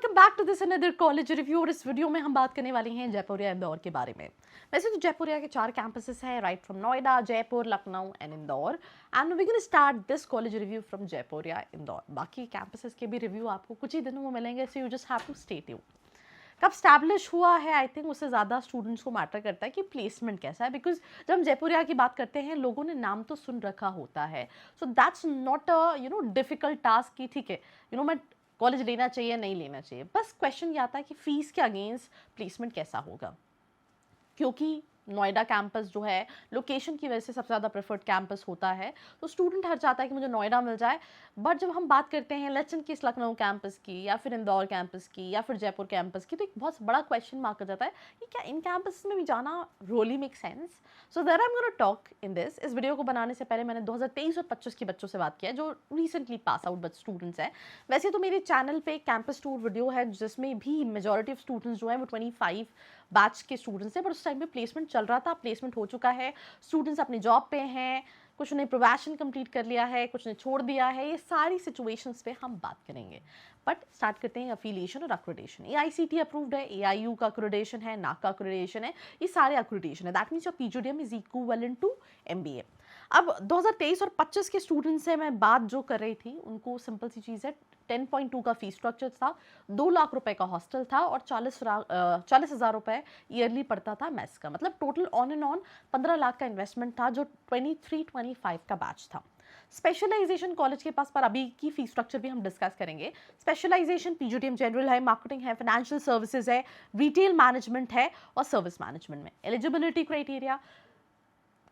Welcome back to this another college review. और इस video में हम बात करने वाले हैं जयपुरिया इंदौर के बारे में। वैसे तो जयपुरिया के 4 कैंपसेस हैं, right from Noida, Jaipur, Lucknow and Indore. And we gonna start this college review from Jaipuria Indore. बाकी कैंपसेस के भी रिव्यू आपको कुछ ही दिनों में मिलेंगे, so you just have to stay tuned. कब स्टैब्लिश हुआ है, आई थिंक उससे ज़्यादा स्टूडेंट्स को मैटर करता है कि प्लेसमेंट कैसा है। बिकॉज जब हम जयपुरिया की बात करते हैं, लोगों ने नाम तो सुन रखा होता है, so that's not a difficult task कि ठीक है मैं कॉलेज लेना चाहिए नहीं लेना चाहिए। बस क्वेश्चन ये आता है कि फीस के अगेंस्ट प्लेसमेंट कैसा होगा, क्योंकि नोएडा कैंपस जो है लोकेशन की वजह से सबसे ज़्यादा प्रेफर्ड कैंपस होता है, तो स्टूडेंट हर चाहता है कि मुझे नोएडा मिल जाए। बट जब हम बात करते हैं let's in case Lucknow campus की या फिर इंदौर कैंपस की या फिर जयपुर कैंपस की, तो एक बहुत बड़ा क्वेश्चन मार्क आ जाता है कि क्या इन कैंपस में भी जाना really make sense. So there I am gonna talk in this. इस वीडियो को बनाने से पहले मैंने 2023 और 25 के बच्चों से बात किया जो रिसेंटली पास आउट बच स्टूडेंट्स हैं। वैसे तो मेरे चैनल पे कैंपस टूर वीडियो है जिसमें भी मेजॉरिटी ऑफ स्टूडेंट्स जो है वो 25 बैच के स्टूडेंट्स हैं, बट उस टाइम पे प्लेसमेंट चल रहा था, प्लेसमेंट हो चुका है, स्टूडेंट्स अपनी जॉब पे हैं, कुछ ने प्रोबेशन कंप्लीट कर लिया है, कुछ ने छोड़ दिया है। ये सारी सिचुएशंस पे हम बात करेंगे। बट स्टार्ट करते हैं अफिलिएशन और अक्रेडिटेशन। AICTE अप्रूव्ड है, AIU का अक्रेडिटेशन है, NAAC का अक्रेडिटेशन है, ये सारे अक्रेडिटेशन है। That means your PGDM is equivalent to MBA। अब 2023 और 25 के स्टूडेंट्स से मैं बात जो कर रही थी, उनको सिंपल सी चीज़ है, 10.2 का फीस स्ट्रक्चर था, 2 लाख रुपए का हॉस्टल था और 40,000 रुपए ईयरली पड़ता था मेस का। मतलब total on and on 15 lakh का इन्वेस्टमेंट था, जो 23-25 का बैच था। स्पेशलाइजेशन कॉलेज के पास, पर अभी की फीस स्ट्रक्चर भी हम डिस्कस करेंगे। स्पेशलाइजेशन PGDM जनरल है, मार्केटिंग है, फाइनेंशियल सर्विसेज है, रिटेल मैनेजमेंट है और सर्विस मैनेजमेंट में। Eligibility criteria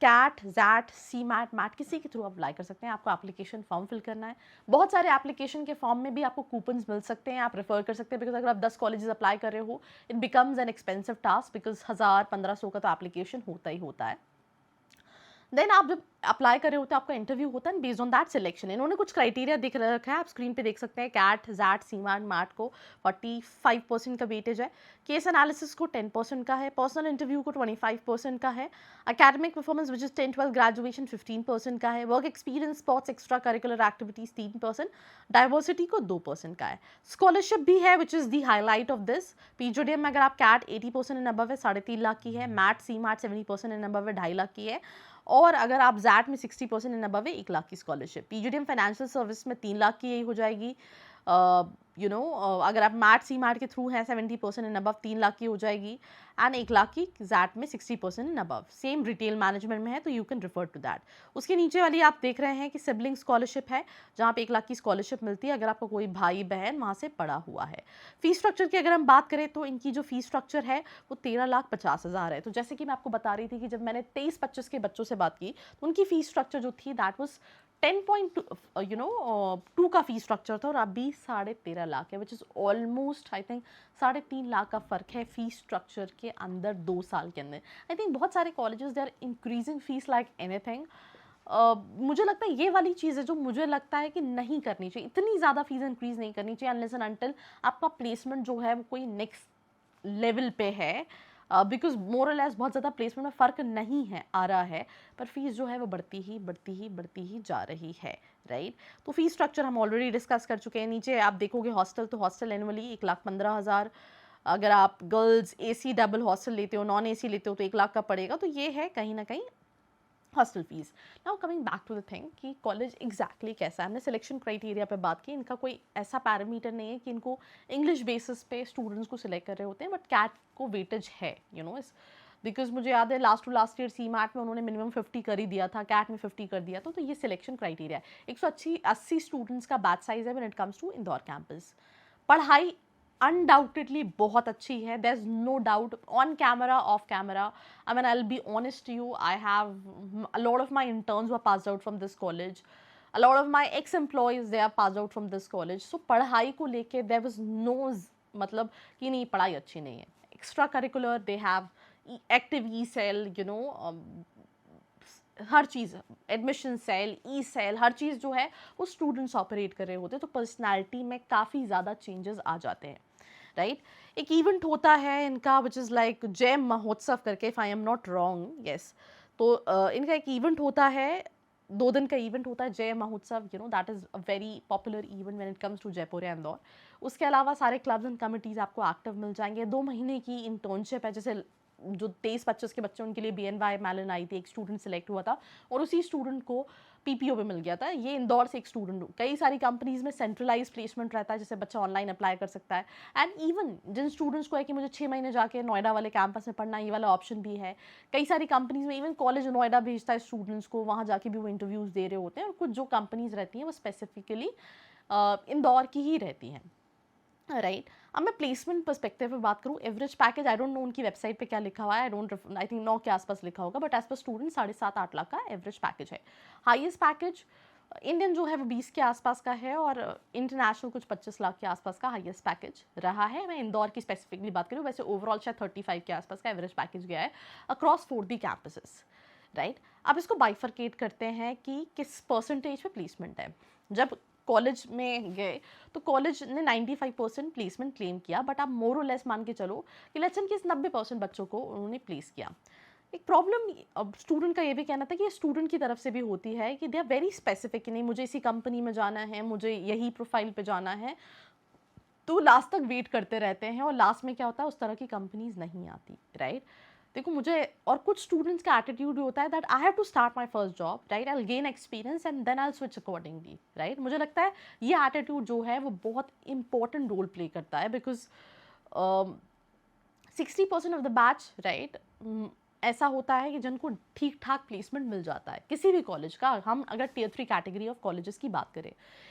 CAT, XAT, CMAT, MAT किसी के थ्रू आप अप्लाई कर सकते हैं। आपको एप्लीकेशन फॉर्म फिल करना है। बहुत सारे एप्लीकेशन के फॉर्म में भी आपको कूपन्स मिल सकते हैं, आप रेफर कर सकते हैं। बिकॉज अगर आप 10 कॉलेजेस अप्लाई कर रहे हो, it becomes an expensive task, because 1000-1500 का तो एप्लीकेशन होता ही होता है। देन आप जब अप्लाई कर रहे होते हैं, आपका इंटरव्यू होता है, बेस्ड ऑन दैट सिलेक्शन। इन्होंने कुछ क्राइटेरिया दिख रखा है, आप स्क्रीन पे देख सकते हैं। कैट, जैट, CMAT, मैट को 45% का वेटेज है, केस एनालिसिस को 10% का है, पर्सनल इंटरव्यू को 25% का है, academic performance which is 10-12 graduation 15% का है, work experience, sports, extra curricular activities 3%, diversity को 2% का है। स्कॉलरशिप भी है which is the highlight of this. PGDM में अगर आप कैट 80% एंड अबव है 3.5 लाख की है, मैट CMAT 70% एंड अबव है 2.5 लाख की है, और अगर आप जैट में 60% एंड अबव है 1 लाख की स्कॉलरशिप। PGDM फाइनेंशियल सर्विस में 3 लाख की यही हो जाएगी। अगर आप मैट CMAT के थ्रू हैं 70% एंड अबव 3 लाख की हो जाएगी, एंड 1 लाख की जैट में 60% and above. Same retail management में है, तो you can refer to that. उसके नीचे वाली आप देख रहे हैं कि सिबलिंग स्कॉलरशिप है, जहाँ पे 1 लाख की स्कॉलरशिप मिलती है अगर आपका कोई भाई बहन वहाँ से पढ़ा हुआ है। फीस स्ट्रक्चर की अगर हम बात करें तो इनकी जो फीस स्ट्रक्चर है वो 13,50,000 है। तो जैसे कि मैं आपको बता रही थी कि जब मैंने 23-25 के बच्चों से बात की, तो उनकी फीस स्ट्रक्चर जो थी दैट वाज 10.2 का फीस स्ट्रक्चर था, और अभी 13.5 लाख है, which is almost I think 3.5 lakh का फ़र्क है फीस स्ट्रक्चर के अंदर 2 साल के अंदर। आई थिंक बहुत सारे colleges they are increasing fees like anything. मुझे लगता है ये वाली चीज़ है जो मुझे लगता है कि नहीं करनी चाहिए। इतनी ज़्यादा फीस इंक्रीज नहीं करनी चाहिए अनलेस एंड अनटिल आपका प्लेसमेंट जो है वो कोई नेक्स्ट लेवल पे है। बिकॉज मोर और लेस बहुत ज़्यादा प्लेसमेंट में फ़र्क नहीं है आ रहा है, पर फीस जो है वो बढ़ती ही जा रही है, राइट। तो फीस स्ट्रक्चर हम ऑलरेडी डिस्कस कर चुके हैं। नीचे आप देखोगे हॉस्टल, तो हॉस्टल एनुअली 1,15,000। अगर आप गर्ल्स AC डबल हॉस्टल लेते हो, नॉन AC लेते हो, तो 1 लाख का पड़ेगा। तो ये है कहीं ना कहीं hostel fees. Now coming back to the thing कि कॉलेज एग्जैक्टली कैसा है। हमने सिलेक्शन क्राइटेरिया पे बात की, इनका कोई ऐसा पैरामीटर नहीं है कि इनको इंग्लिश बेसिस पे स्टूडेंट्स को सिलेक्ट कर रहे होते हैं, बट कैट को वेटेज है, इस बिकॉज मुझे याद है लास्ट ईयर CMAT में उन्होंने मिनिमम 50 कर ही दिया था, कैट में 50 कर दिया था। तो ये सिलेक्शन क्राइटेरिया है। 180 स्टूडेंट्स का बैच साइज है when it comes to Indore campus. पढ़ाई अनडाउटेडली बहुत अच्छी है, there is no doubt, on camera, off camera. I mean, I'll be honest to you, I have a lot of my interns who are passed out from this college. A lot of my ex-employees, they are passed out from this college. So पढ़ाई को लेके there was no मतलब कि नहीं पढ़ाई अच्छी नहीं है। Extra curricular they have active E-cell, हर चीज़, एडमिशन सेल, E-cell, हर चीज़ जो है वो स्टूडेंट्स ऑपरेट कर रहे होते हैं। तो पर्सनैलिटी में काफ़ी ज़्यादा चेंजेस आ जाते हैं, राइट। एक इवेंट होता है इनका विच इज़ लाइक जय महोत्सव करके, if I am not wrong, yes. तो इनका एक इवेंट होता है 2 दिन का इवेंट होता है Jai Mahotsav, you know that is a very popular event when it comes to Jaipur या इंदौर। उसके अलावा सारे क्लब्स एंड कमिटीज़ आपको एक्टिव मिल जाएंगे। 2 महीने की इंटर्नशिप है, जैसे जो 23-25 के बच्चे उनके लिए BNY मैलन आई थी, एक स्टूडेंट सेलेक्ट हुआ था और उसी स्टूडेंट को PPO पे मिल गया था। ये इंदौर से एक स्टूडेंट, कई सारी कंपनीज में सेंट्रलाइज प्लेसमेंट रहता है जिससे बच्चा ऑनलाइन अप्लाई कर सकता है। एंड इवन जिन स्टूडेंट्स को है कि मुझे 6 महीने जाके नोएडा वाले कैंपस में पढ़ना, ये वाला ऑप्शन भी है। कई सारी कंपनीज में इवन कॉलेज नोएडा भेजता है स्टूडेंट्स को, वहाँ जाके भी वो इंटरव्यूज़ दे रहे होते हैं। और कुछ जो कंपनीज रहती हैं वो स्पेसिफिकली इंदौर की ही रहती हैं, राइट। अब मैं प्लेसमेंट पर्सपेक्टिव में बात करूँ, average package I don't know उनकी वेबसाइट पे क्या लिखा हुआ है, आई थिंक 9 के आसपास लिखा होगा, but as per student 7.5-8 lakh का एवरेज पैकेज है। हाईएस्ट पैकेज इंडियन जो है वो 20 के आसपास का है और इंटरनेशनल कुछ 25 लाख के आसपास का हाईएस्ट पैकेज रहा है। मैं इंदौर की स्पेसिफिकली बात करूँ, वैसे ओवरऑल शायद 35 के आसपास का एवरेज पैकेज गया है अक्रॉस 4 कैंपसेस, राइट। अब इसको बाइफरकेट करते हैं कि किस परसेंटेज पे प्लेसमेंट है। जब कॉलेज में गए तो कॉलेज ने 95% प्लेसमेंट क्लेम किया, बट आप मोर और लेस मान के चलो कि लेट्स से 90% बच्चों को उन्होंने प्लेस किया। एक प्रॉब्लम अब स्टूडेंट का ये भी कहना था कि ये स्टूडेंट की तरफ से भी होती है कि दे आर वेरी स्पेसिफिक कि नहीं मुझे इसी कंपनी में जाना है, मुझे यही प्रोफाइल पे जाना है, तो लास्ट तक वेट करते रहते हैं और लास्ट में क्या होता है उस तरह की कंपनीज नहीं आती, राइट। देखो मुझे और कुछ स्टूडेंट्स का एटीट्यूड होता है that I have to start my first job, right, I will gain experience and then I will switch accordingly, right. मुझे लगता है ये एटीट्यूड जो है वो बहुत इंपॉर्टेंट रोल प्ले करता है, because 60% of the batch, right, ऐसा होता है कि जिनको ठीक ठाक प्लेसमेंट मिल जाता है किसी भी कॉलेज का। हम अगर Tier 3 कैटेगरी ऑफ कॉलेजेस की बात करें,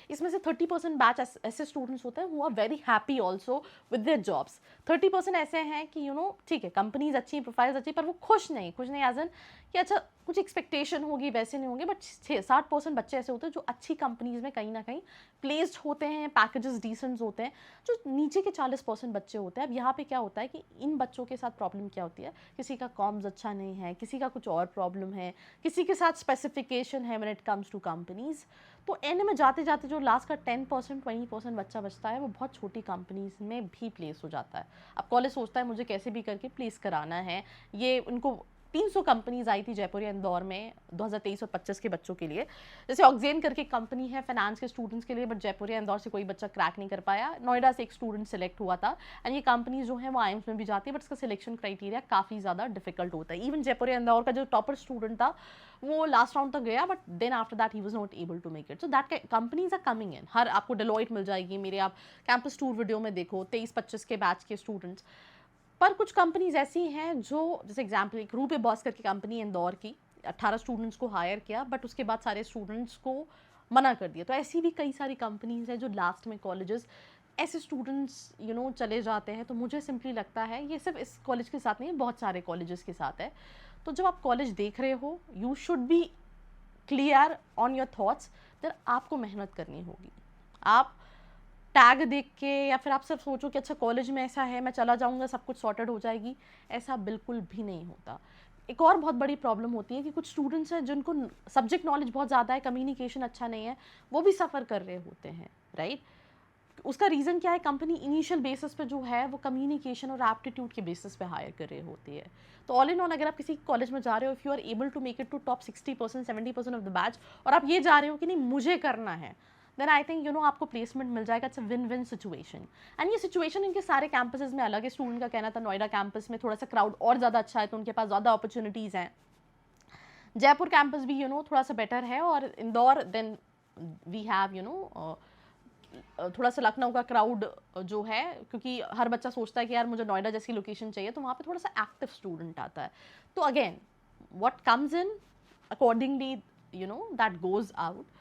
इसमें से 30% बैच ऐसे स्टूडेंट्स होते हैं who are very happy also with their jobs. 30% ऐसे हैं कि ठीक है कंपनीज अच्छी, प्रोफाइल्स अच्छी, पर वो खुश नहीं एज एन कि अच्छा कुछ एक्सपेक्टेशन होगी वैसे नहीं होंगे। बट 60% बच्चे ऐसे होते हैं जो अच्छी कंपनीज में कहीं ना कहीं प्लेस्ड होते हैं, पैकेजेस डिसेंट होते हैं। जो नीचे के 40% बच्चे होते हैं, अब यहाँ पे क्या होता है कि इन बच्चों के साथ प्रॉब्लम क्या होती है, किसी का कॉम्स अच्छा नहीं है, किसी का कुछ और प्रॉब्लम है, किसी के साथ स्पेसिफिकेशन है when it comes to companies. तो एंड में जाते जाते जो लास्ट का 10% 20% बच्चा बचता है वो बहुत छोटी कंपनीज में भी प्लेस हो जाता है। अब कॉलेज सोचता है मुझे कैसे भी करके प्लेस कराना है। ये उनको 300 कंपनीज आई थी जयपुर या इंदौर में 2023 और 25 के बच्चों के लिए। जैसे ऑक्जेन करके कंपनी है फाइनेंस के स्टूडेंट्स के लिए, बट जयपुर या इंदौर से कोई बच्चा क्रैक नहीं कर पाया। नोएडा से एक स्टूडेंट सेलेक्ट हुआ था एंड ये कंपनीज जो है वो आईएम्स में भी जाती है, बट इसका सिलेक्शन क्राइटेरिया काफ़ी ज़्यादा डिफिकल्ट होता है। इवन जयपुर या इंदौर का जो टॉपर स्टूडेंट था वो लास्ट राउंड तक गया, but then after that he was not able to make it. So that companies are coming in. हर आपको डेलॉइट मिल जाएगी, मेरे आप कैंपस टूर वीडियो में देखो 23-25 के बैच के स्टूडेंट्स। पर कुछ कंपनीज ऐसी हैं जो, जैसे एग्जाम्पल एक रूपे बॉस करके कंपनी इंदौर की, 18 स्टूडेंट्स को हायर किया बट उसके बाद सारे स्टूडेंट्स को मना कर दिया। तो ऐसी भी कई सारी कंपनीज हैं जो लास्ट में कॉलेजेस ऐसे स्टूडेंट्स चले जाते हैं। तो मुझे सिंपली लगता है ये सिर्फ इस कॉलेज के साथ नहीं, बहुत सारे कॉलेजेस के साथ है। तो जब आप कॉलेज देख रहे हो you should be clear on your thoughts that आपको मेहनत करनी होगी। आप टैग देख के या फिर आप सिर्फ सोचो कि अच्छा कॉलेज में ऐसा है मैं चला जाऊंगा सब कुछ सॉर्टेड हो जाएगी, ऐसा बिल्कुल भी नहीं होता। एक और बहुत बड़ी प्रॉब्लम होती है कि कुछ स्टूडेंट्स हैं जिनको सब्जेक्ट नॉलेज बहुत ज़्यादा है, कम्युनिकेशन अच्छा नहीं है, वो भी सफ़र कर रहे होते हैं, राइट। उसका रीज़न क्या है, कंपनी इनिशियल बेसिस पे जो है वो कम्युनिकेशन और एप्टीट्यूड के बेसिस पे हायर कर रही होती है। तो ऑल इन ऑल अगर आप किसी कॉलेज में जा रहे हो, if you are able to make it to top 60% 70% of the batch और आप ये जा रहे हो कि नहीं मुझे करना है, देन आई थिंक आपको प्लेसमेंट मिल जाएगा। It's a win win situation. And ये सिचुएशन इनके सारे कैंपसेस में अलग है। स्टूडेंट का कहना था नोएडा कैंपस में थोड़ा सा क्राउड और ज़्यादा अच्छा है तो उनके पास ज़्यादा अपॉर्चुनिटीज़ हैं। जयपुर कैंपस भी थोड़ा सा बेटर है, और इंदौर देन वी हैव थोड़ा सा लखनऊ का क्राउड जो है, क्योंकि हर बच्चा सोचता है कि यार मुझे नोएडा जैसी लोकेशन चाहिए, तो वहाँ पे थोड़ा सा एक्टिव स्टूडेंट आता है। तो again what comes in accordingly that goes out.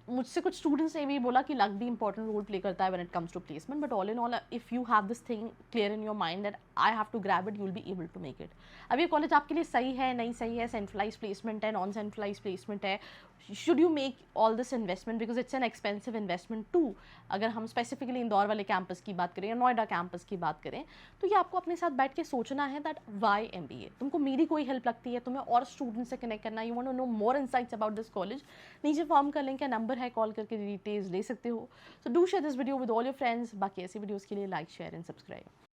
मुझसे कुछ स्टूडेंट्स ने भी बोला कि लक भी इंपॉर्टेंट रोल प्ले करता है when it comes to placement, but all in all if you have this thing clear in your mind that I have to grab it, you will be able to make it. अब ये college आपके लिए सही है नहीं सही है, centralise placement है नॉन सेंट्रलाइज प्लेसमेंट है, should you make all this investment because it's an expensive investment too. अगर हम स्पेसिफिकली इंदौर वाले कैंपस की बात करें या नोएडा कैंपस की बात करें, तो ये आपको अपने साथ बैठ के सोचना है दैट वाई MBA। तुमको मेरी कोई हेल्प लगती है, तुम्हें और स्टूडेंट से कनेक्ट करना, you want to know more insights about this college, नीचे फॉर्म का लिंक है, नंबर है, कॉल करके डिटेल्स ले सकते हो। So do share this video with all your friends. बाकी ऐसी वीडियोज़ के लिए लाइक शेयर एंड सब्सक्राइब।